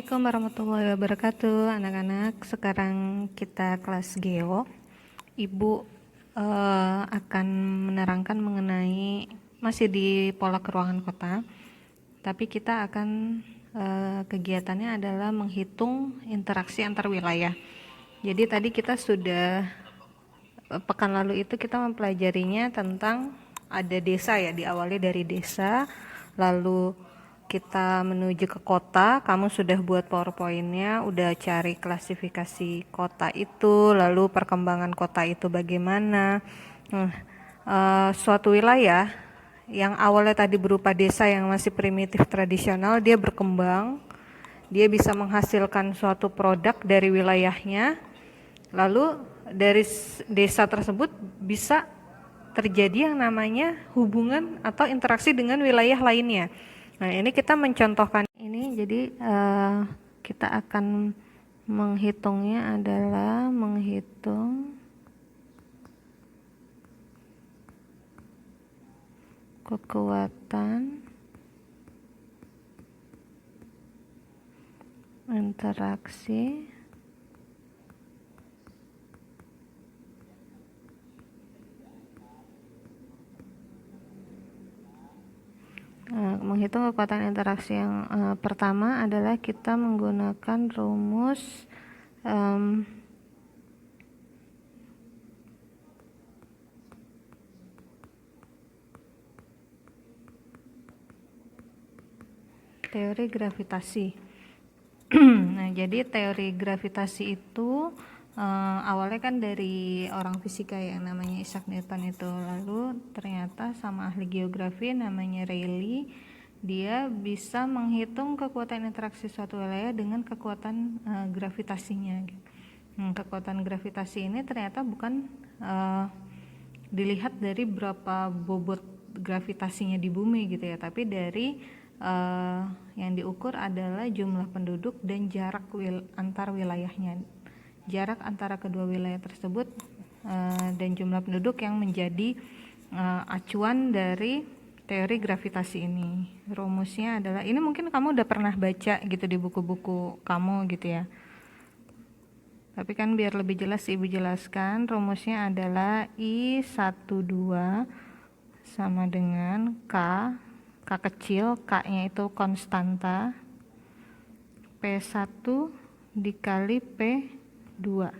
Assalamualaikum warahmatullahi wabarakatuh, anak-anak. Sekarang kita kelas Geo. Ibu akan menerangkan mengenai masih di pola keruangan kota, tapi kita akan kegiatannya adalah menghitung interaksi antar wilayah. Jadi tadi kita sudah pekan lalu itu kita mempelajarinya tentang ada desa ya, diawali dari desa, lalu kita menuju ke kota. Kamu sudah buat PowerPoint-nya, udah cari klasifikasi kota itu, lalu perkembangan kota itu bagaimana. Suatu wilayah yang awalnya tadi berupa desa yang masih primitif tradisional, dia berkembang, dia bisa menghasilkan suatu produk dari wilayahnya, lalu dari desa tersebut bisa terjadi yang namanya hubungan atau interaksi dengan wilayah lainnya. Nah, ini kita mencontohkan ini, jadi kita akan menghitungnya adalah menghitung kekuatan interaksi menghitung kekuatan interaksi yang pertama adalah kita menggunakan rumus teori gravitasi. Nah, jadi teori gravitasi itu awalnya kan dari orang fisika yang namanya Isaac Newton itu, lalu ternyata sama ahli geografi namanya Rayleigh, dia bisa menghitung kekuatan interaksi suatu wilayah dengan kekuatan gravitasinya. Kekuatan gravitasi ini ternyata bukan dilihat dari berapa bobot gravitasinya di bumi gitu ya, tapi dari yang diukur adalah jumlah penduduk dan jarak antar wilayahnya. Jarak antara kedua wilayah tersebut dan jumlah penduduk yang menjadi acuan dari teori gravitasi ini. Rumusnya adalah, ini mungkin kamu udah pernah baca gitu di buku-buku kamu gitu ya. Tapi kan biar lebih jelas Ibu jelaskan, rumusnya adalah I12 sama dengan K kecil, K-nya itu konstanta, P1 dikali P2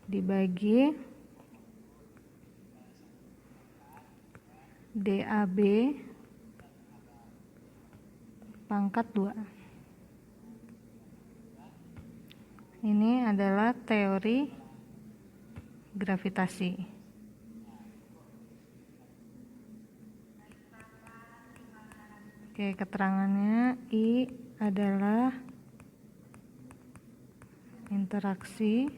dibagi DAB pangkat 2. Ini adalah teori gravitasi. Oke, keterangannya I adalah interaksi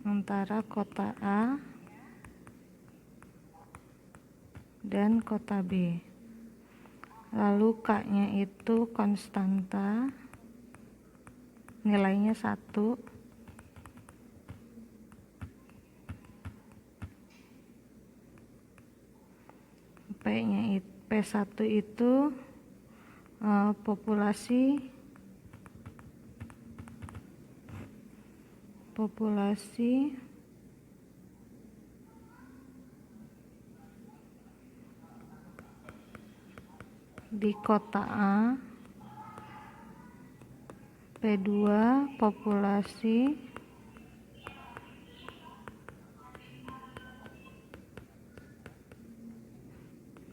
antara kota A dan kota B. Lalu K-nya itu konstanta, nilainya 1. P-nya P1 itu populasi di kota A, P2 populasi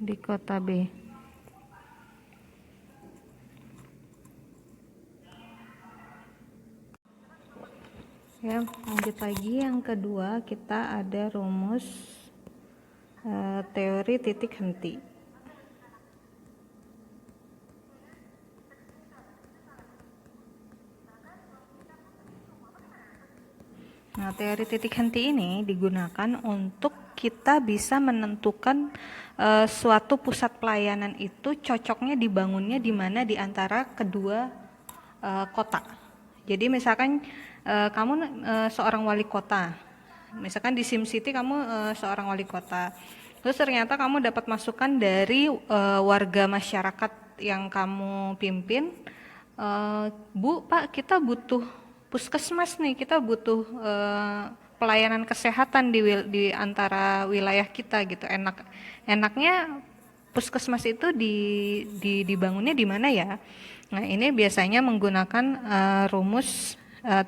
di kota B. Ya, lanjut lagi yang kedua, kita ada rumus teori titik henti. Nah, teori titik henti ini digunakan untuk kita bisa menentukan suatu pusat pelayanan itu cocoknya dibangunnya di mana di antara kedua kota. Jadi misalkan kamu seorang wali kota Misalkan di SimCity kamu seorang wali kota, terus ternyata kamu dapat masukan dari warga masyarakat yang kamu pimpin, Bu, Pak, kita butuh puskesmas nih, kita butuh pelayanan kesehatan di antara wilayah kita gitu. Enaknya puskesmas itu dibangunnya di mana ya? Nah, ini biasanya menggunakan rumus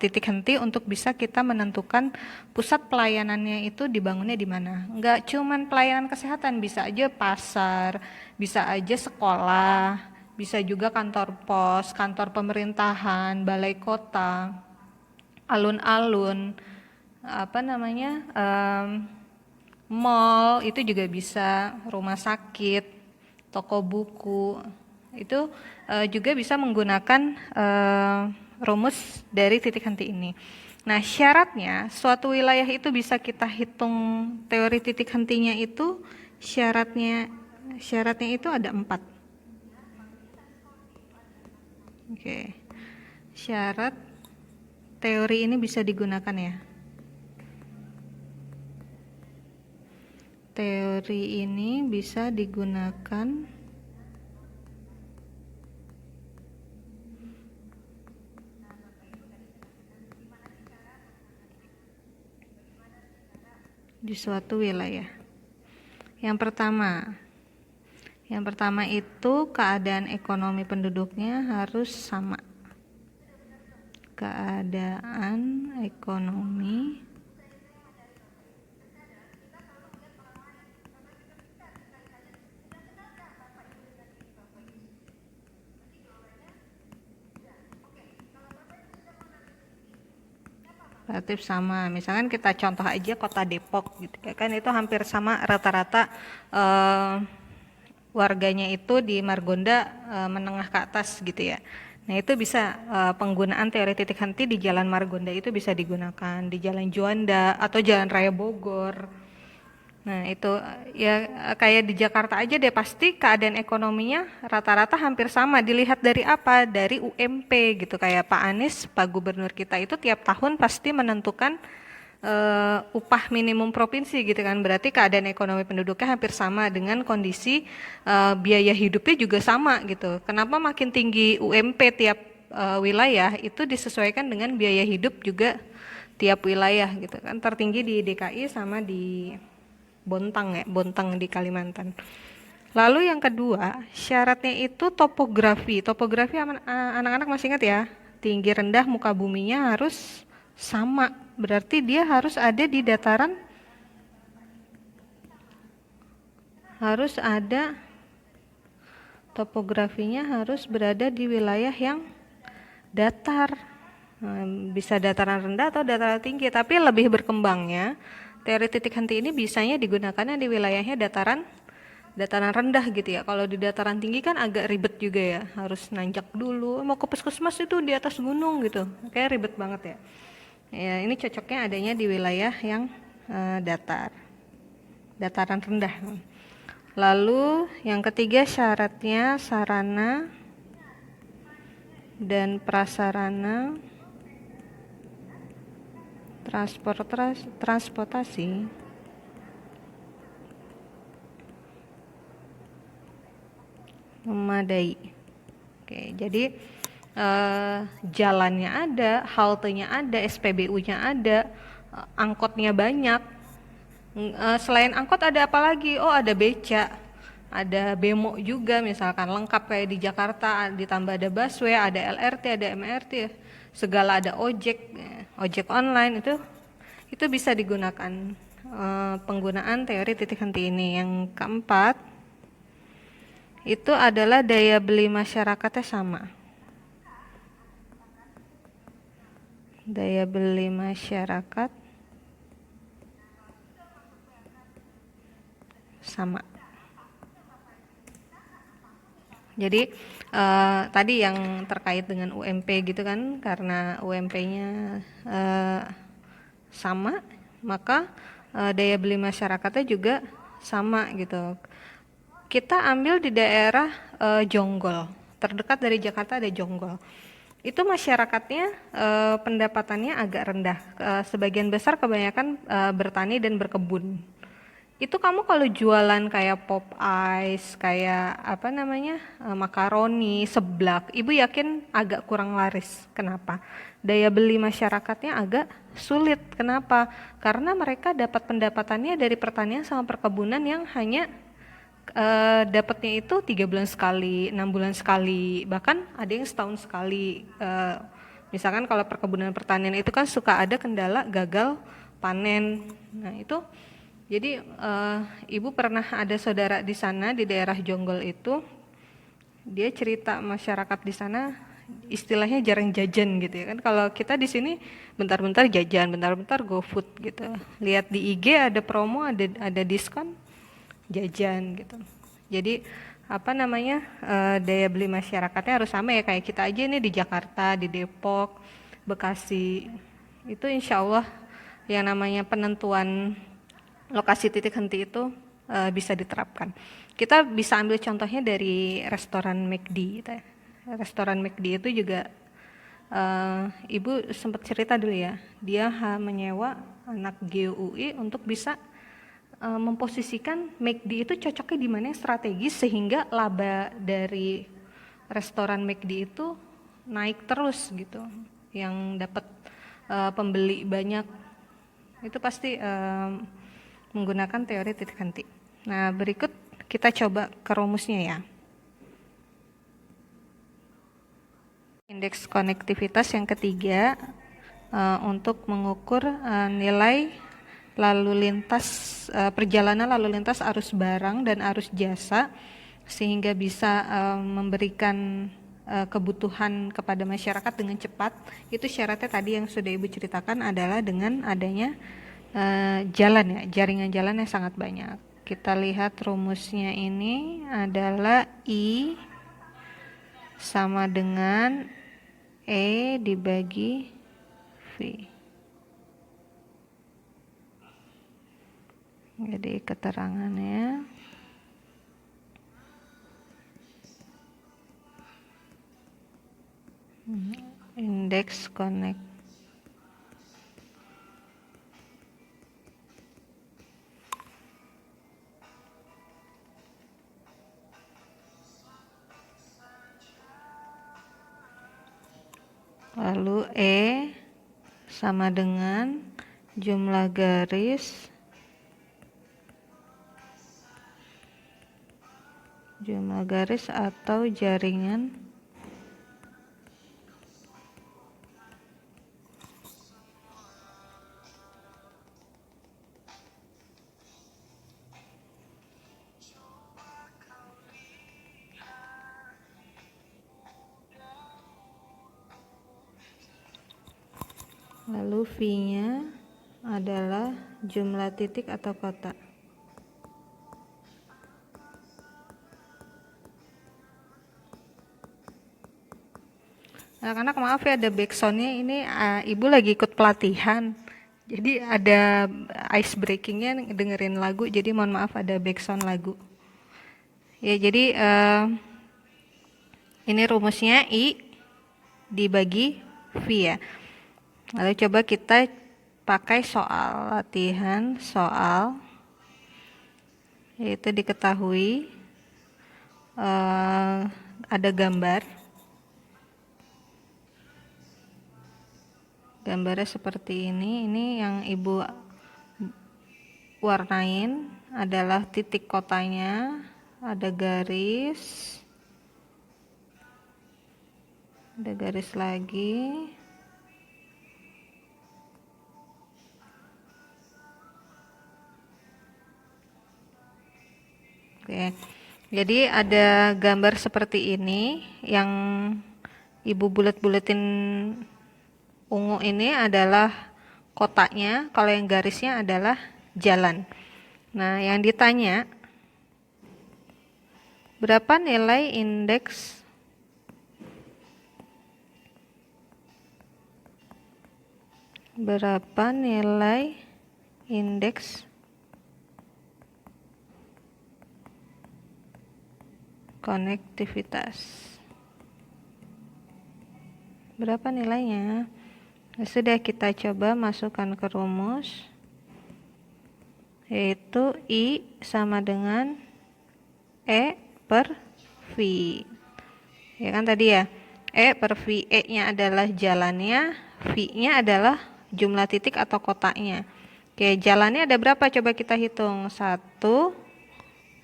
titik henti untuk bisa kita menentukan pusat pelayanannya itu dibangunnya di mana. Enggak cuman pelayanan kesehatan, bisa aja pasar, bisa aja sekolah, bisa juga kantor pos, kantor pemerintahan, balai kota, alun-alun, apa namanya, mall itu juga bisa, rumah sakit, toko buku itu juga bisa menggunakan rumus dari titik henti ini. Nah, syaratnya suatu wilayah itu bisa kita hitung teori titik hentinya itu syaratnya itu ada 4. Oke. Syarat teori ini bisa digunakan ya. Teori ini bisa digunakan di suatu wilayah. Yang pertama itu keadaan ekonomi penduduknya harus sama. Keadaan ekonomi relatif sama. Misalkan kita contoh aja kota Depok gitu kan, itu hampir sama rata-rata warganya itu di Margonda menengah ke atas gitu ya. Nah, itu bisa penggunaan teori titik henti di Jalan Margonda itu bisa digunakan, di Jalan Juanda atau Jalan Raya Bogor. Nah, itu ya kayak di Jakarta aja deh, pasti keadaan ekonominya rata-rata hampir sama. Dilihat dari apa? Dari UMP gitu. Kayak Pak Anies, Pak Gubernur kita itu tiap tahun pasti menentukan upah minimum provinsi gitu kan. Berarti keadaan ekonomi penduduknya hampir sama dengan kondisi biaya hidupnya juga sama gitu. Kenapa makin tinggi UMP tiap wilayah itu disesuaikan dengan biaya hidup juga tiap wilayah gitu kan. Tertinggi di DKI sama di Bontang di Kalimantan. Lalu yang kedua, syaratnya itu topografi. Topografi anak-anak masih ingat ya? Tinggi rendah muka buminya harus sama. Berarti dia harus ada di dataran, harus ada topografinya harus berada di wilayah yang datar. Bisa dataran rendah atau dataran tinggi, tapi lebih berkembangnya teori titik henti ini bisanya digunakannya di wilayahnya dataran rendah gitu ya. Kalau di dataran tinggi kan agak ribet juga ya, harus nanjak dulu, mau ke puskesmas itu di atas gunung gitu, kayak ribet banget ya. Ya, ini cocoknya adanya di wilayah yang dataran rendah. Lalu yang ketiga syaratnya sarana dan prasarana transportasi memadai. Oke, jadi jalannya ada, haltenya ada, SPBU-nya ada, angkotnya banyak. Selain angkot ada apa lagi? Oh, ada beca, ada bemo juga misalkan, lengkap kayak di Jakarta, ditambah ada busway, ada LRT, ada MRT, segala, ada ojek online, itu bisa digunakan penggunaan teori titik henti ini. Yang keempat itu adalah daya beli masyarakatnya sama. Daya beli masyarakat sama. Jadi tadi yang terkait dengan UMP gitu kan, karena UMP-nya sama, maka daya beli masyarakatnya juga sama gitu. Kita ambil di daerah Jonggol, terdekat dari Jakarta ada Jonggol. itu masyarakatnya pendapatannya agak rendah. Sebagian besar kebanyakan bertani dan berkebun. Itu kamu kalau jualan kayak pop ice, kayak apa namanya, makaroni, seblak, ibu yakin agak kurang laris. Kenapa? Daya beli masyarakatnya agak sulit. Kenapa? Karena mereka dapat pendapatannya dari pertanian sama perkebunan yang hanya dapatnya itu 3 bulan sekali, 6 bulan sekali, bahkan ada yang setahun sekali. Misalkan kalau perkebunan pertanian itu kan suka ada kendala gagal panen. Nah itu jadi ibu pernah ada saudara di sana di daerah Jonggol itu, dia cerita masyarakat di sana istilahnya jarang jajan gitu ya kan. Kalau kita di sini bentar-bentar jajan, bentar-bentar GoFood gitu. Lihat di IG ada promo, ada diskon, jajan gitu. Jadi apa namanya, daya beli masyarakatnya harus sama ya kayak kita aja nih di Jakarta, di Depok, Bekasi. Itu insya Allah yang namanya penentuan lokasi titik henti itu bisa diterapkan. Kita bisa ambil contohnya dari restoran McD gitu ya. Restoran McD itu juga ibu sempat cerita dulu ya, dia menyewa anak GUI untuk bisa memposisikan McD itu cocoknya di mana yang strategis sehingga laba dari restoran McD itu naik terus gitu. Yang dapat pembeli banyak itu pasti menggunakan teori titik henti. Nah, berikut kita coba ke rumusnya ya. Indeks konektivitas yang ketiga untuk mengukur nilai lalu lintas perjalanan lalu lintas arus barang dan arus jasa sehingga bisa memberikan kebutuhan kepada masyarakat dengan cepat. Itu syaratnya tadi yang sudah ibu ceritakan adalah dengan adanya jalan ya, jaringan jalan yang sangat banyak. Kita lihat rumusnya ini adalah I sama dengan E dibagi V. Jadi keterangannya indeks connect lalu E sama dengan jumlah garis atau jaringan lalu V-nya adalah jumlah titik atau kotak. Anak-anak maaf ya ada backsoundnya ini, ibu lagi ikut pelatihan jadi ada ice breakingnya dengerin lagu, jadi mohon maaf ada backsound lagu ya. Jadi ini rumusnya I dibagi V ya. Lalu coba kita pakai soal latihan soal, yaitu diketahui ada gambarnya seperti ini yang ibu warnain adalah titik kotanya, ada garis lagi, oke. Jadi ada gambar seperti ini yang ibu bulet-buletin ungu ini adalah kotaknya, kalau yang garisnya adalah jalan. Nah, yang ditanya berapa nilai indeks konektivitas. Berapa nilainya? Sudah, kita coba masukkan ke rumus, yaitu I sama dengan E per V. Ya kan tadi ya, E per V, E-nya adalah jalannya, V-nya adalah jumlah titik atau kotaknya. Oke, jalannya ada berapa? Coba kita hitung. 1,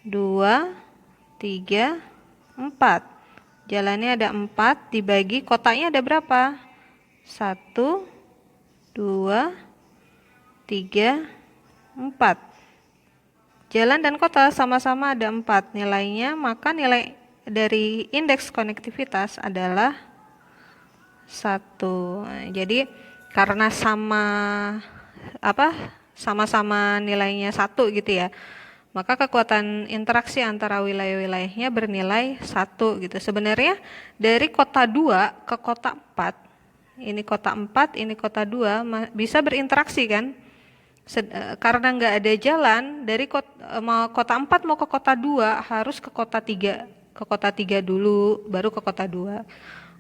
2, 3, 4. Jalannya ada 4, dibagi kotaknya ada berapa? 1, 2, 3, 4. Jalan dan kota sama-sama ada 4 nilainya, maka nilai dari indeks konektivitas adalah 1. Jadi karena sama-sama nilainya 1 gitu ya, maka kekuatan interaksi antara wilayah-wilayahnya bernilai 1 gitu. Sebenarnya dari kota 2 ke kota 4, ini kota 4, ini kota 2, bisa berinteraksi kan? Karena nggak ada jalan, dari kota 4 mau ke kota 2 harus ke kota 3. Ke kota 3 dulu, baru ke kota 2.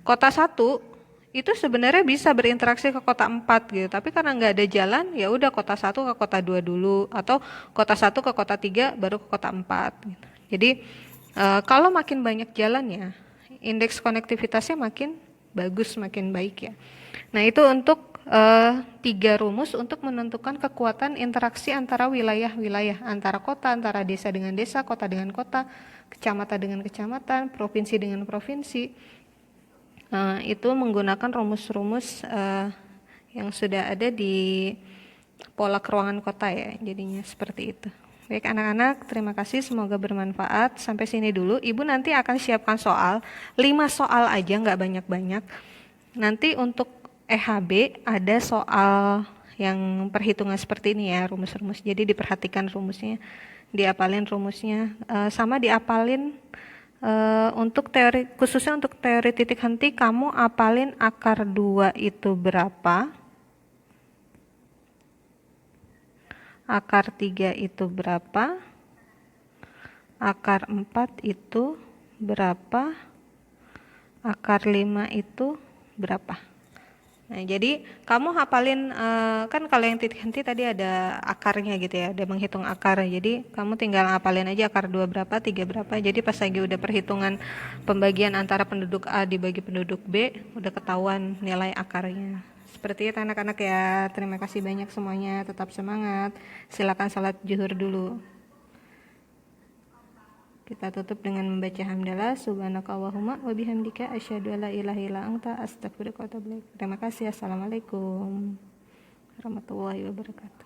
Kota 1 itu sebenarnya bisa berinteraksi ke kota 4 gitu, tapi karena nggak ada jalan, ya udah kota 1 ke kota 2 dulu, atau kota 1 ke kota 3 baru ke kota 4 gitu. Jadi kalau makin banyak jalannya, indeks konektivitasnya makin bagus, makin baik ya. Nah, itu untuk 3 rumus untuk menentukan kekuatan interaksi antara wilayah-wilayah, antara kota, antara desa dengan desa, kota dengan kota, kecamatan dengan kecamatan, provinsi dengan provinsi. Itu menggunakan rumus-rumus yang sudah ada di pola keruangan kota ya, jadinya seperti itu. Baik anak-anak, terima kasih, semoga bermanfaat. Sampai sini dulu, Ibu nanti akan siapkan soal, 5 soal aja, nggak banyak-banyak. Nanti untuk EHB ada soal yang perhitungan seperti ini ya, rumus-rumus. Jadi diperhatikan rumusnya, diapalin rumusnya, sama diapalin untuk teori, khususnya untuk teori titik henti, kamu apalin akar 2 itu berapa, akar 3 itu berapa, akar 4 itu berapa, akar 5 itu berapa. Nah, jadi kamu hafalin, kan kalau yang titik henti tadi ada akarnya gitu ya, ada menghitung akar. Jadi kamu tinggal hafalin aja akar 2 berapa, 3 berapa. Jadi pas lagi udah perhitungan pembagian antara penduduk A dibagi penduduk B, udah ketahuan nilai akarnya. Seperti itu anak-anak ya. Terima kasih banyak semuanya, tetap semangat. Silakan salat zuhur dulu. Kita tutup dengan membaca hamdalah, subhanakallahumma wa bihamdika asyhadu alla ilaha illa anta astaghfiruka wa atubu ilaik. Terima kasih. Assalamualaikum warahmatullahi wabarakatuh.